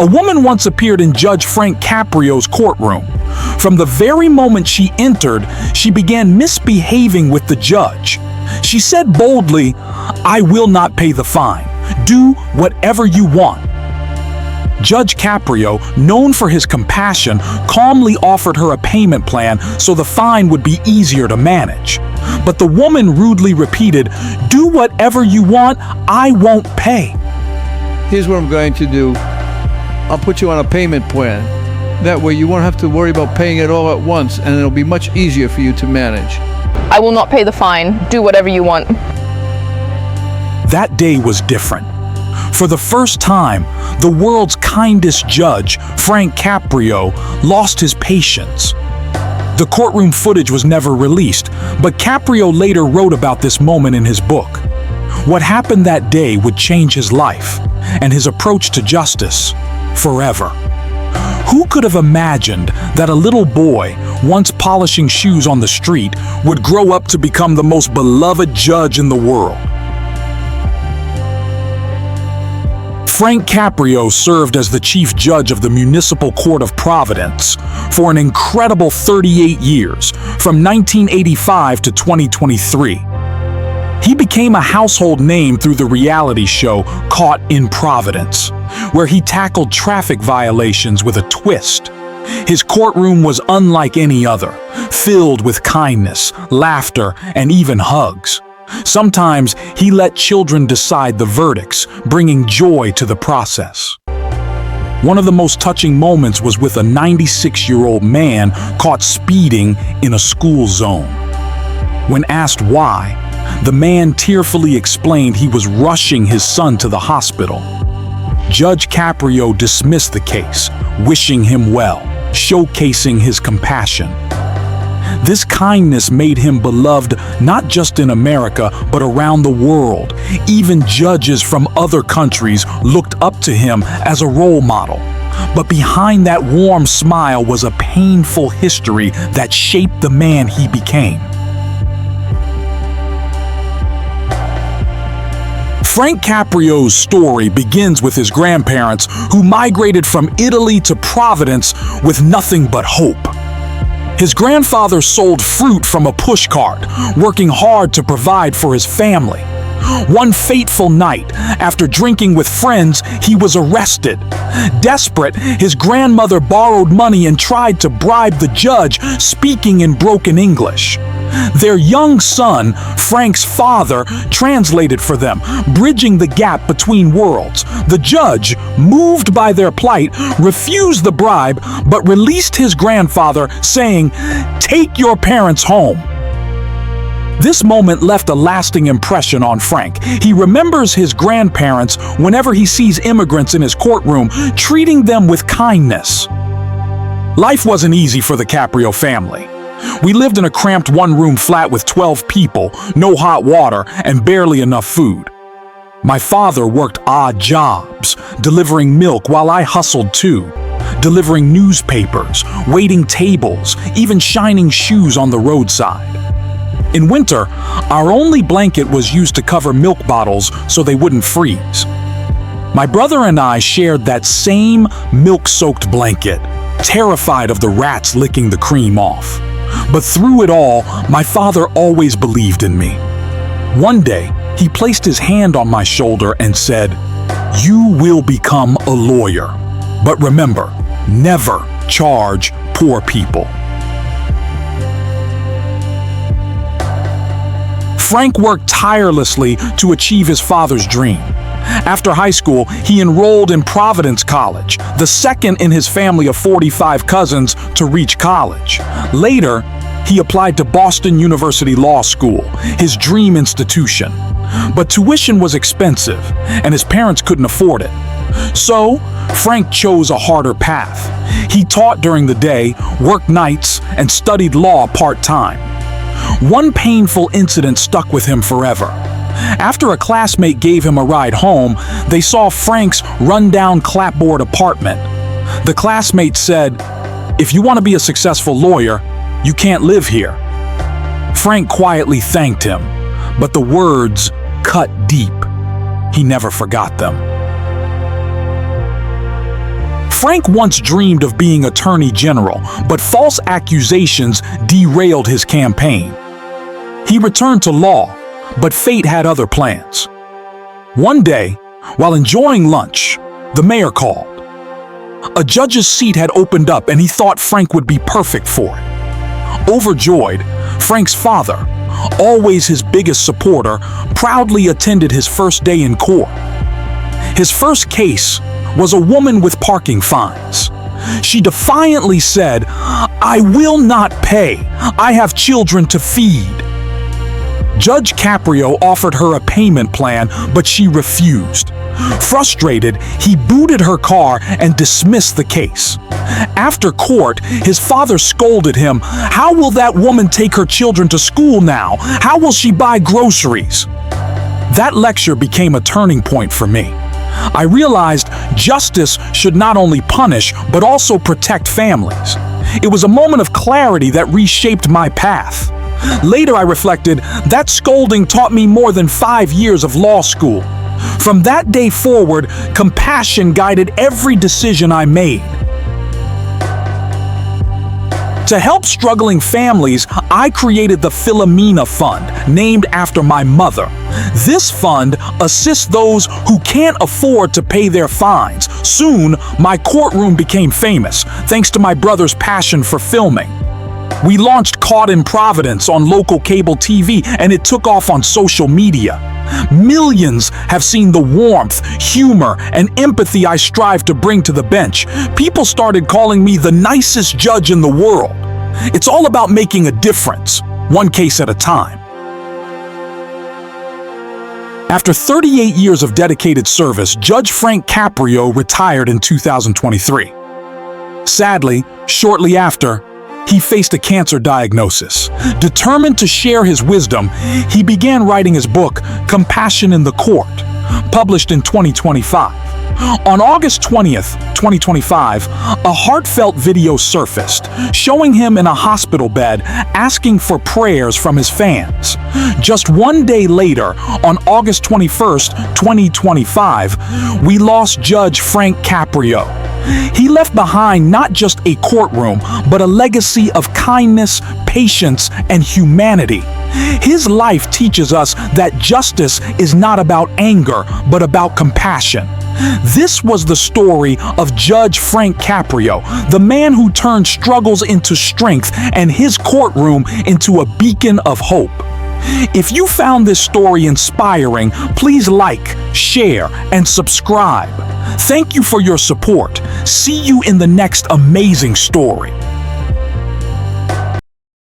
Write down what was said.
A woman once appeared in Judge Frank Caprio's courtroom. From the very moment she entered, she began misbehaving with the judge. She said boldly, "I will not pay the fine. Do whatever you want." Judge Caprio, known for his compassion, calmly offered her a payment plan so the fine would be easier to manage. But the woman rudely repeated, "Do whatever you want, I won't pay." Here's what I'm going to do. I'll put you on a payment plan. That way you won't have to worry about paying it all at once, and it'll be much easier for you to manage. I will not pay the fine. Do whatever you want. That day was different. For the first time, the world's kindest judge, Frank Caprio, lost his patience. The courtroom footage was never released, but Caprio later wrote about this moment in his book. What happened that day would change his life and his approach to justice forever. Who could have imagined that a little boy, once polishing shoes on the street, would grow up to become the most beloved judge in the world? Frank Caprio served as the chief judge of the Municipal Court of Providence for an incredible 38 years, from 1985 to 2023. He became a household name through the reality show Caught in Providence, where he tackled traffic violations with a twist. His courtroom was unlike any other, filled with kindness, laughter, and even hugs. Sometimes he let children decide the verdicts, bringing joy to the process. One of the most touching moments was with a 96-year-old man caught speeding in a school zone. When asked why, the man tearfully explained he was rushing his son to the hospital. Judge Caprio dismissed the case, wishing him well, showcasing his compassion. This kindness made him beloved not just in America, but around the world. Even judges from other countries looked up to him as a role model. But behind that warm smile was a painful history that shaped the man he became. Frank Caprio's story begins with his grandparents, who migrated from Italy to Providence with nothing but hope. His grandfather sold fruit from a pushcart, working hard to provide for his family. One fateful night, after drinking with friends, he was arrested. Desperate, his grandmother borrowed money and tried to bribe the judge, speaking in broken English. Their young son, Frank's father, translated for them, bridging the gap between worlds. The judge, moved by their plight, refused the bribe but released his grandfather, saying, "Take your parents home." This moment left a lasting impression on Frank. He remembers his grandparents whenever he sees immigrants in his courtroom, treating them with kindness. Life wasn't easy for the Caprio family. We lived in a cramped one-room flat with 12 people, no hot water, and barely enough food. My father worked odd jobs, delivering milk while I hustled too, delivering newspapers, waiting tables, even shining shoes on the roadside. In winter, our only blanket was used to cover milk bottles so they wouldn't freeze. My brother and I shared that same milk-soaked blanket, terrified of the rats licking the cream off. But through it all, my father always believed in me. One day, he placed his hand on my shoulder and said, "You will become a lawyer. But remember, never charge poor people." Frank worked tirelessly to achieve his father's dream. After high school, he enrolled in Providence College, the second in his family of 45 cousins to reach college. Later, he applied to Boston University Law School, his dream institution. But tuition was expensive, and his parents couldn't afford it. So, Frank chose a harder path. He taught during the day, worked nights, and studied law part-time. One painful incident stuck with him forever. After a classmate gave him a ride home, they saw Frank's run-down clapboard apartment. The classmate said, "If you want to be a successful lawyer, you can't live here." Frank quietly thanked him, but the words cut deep. He never forgot them. Frank once dreamed of being Attorney General, but false accusations derailed his campaign. He returned to law, but fate had other plans. One day, while enjoying lunch, the mayor called. A judge's seat had opened up and he thought Frank would be perfect for it. Overjoyed, Frank's father, always his biggest supporter, proudly attended his first day in court. His first case was a woman with parking fines. She defiantly said, "I will not pay. I have children to feed." Judge Caprio offered her a payment plan, but she refused. Frustrated, he booted her car and dismissed the case. After court, his father scolded him. "How will that woman take her children to school now? How will she buy groceries?" That lecture became a turning point for me. I realized justice should not only punish, but also protect families. It was a moment of clarity that reshaped my path. Later, I reflected, that scolding taught me more than 5 years of law school. From that day forward, compassion guided every decision I made. To help struggling families, I created the Philomena Fund, named after my mother. This fund assists those who can't afford to pay their fines. Soon, my courtroom became famous, thanks to my brother's passion for filming. We launched Caught in Providence on local cable TV, and it took off on social media. Millions have seen the warmth, humor, and empathy I strive to bring to the bench. People started calling me the nicest judge in the world. It's all about making a difference, one case at a time. After 38 years of dedicated service, Judge Frank Caprio retired in 2023. Sadly, shortly after, he faced a cancer diagnosis. Determined to share his wisdom, he began writing his book, Compassion in the Court, published in 2025. On August 20th, 2025, a heartfelt video surfaced, showing him in a hospital bed asking for prayers from his fans. Just one day later, on August 21st, 2025, we lost Judge Frank Caprio. He left behind not just a courtroom, but a legacy of kindness, patience, and humanity. His life teaches us that justice is not about anger, but about compassion. This was the story of Judge Frank Caprio, the man who turned struggles into strength and his courtroom into a beacon of hope. If you found this story inspiring, please like, share, and subscribe. Thank you for your support. See you in the next amazing story.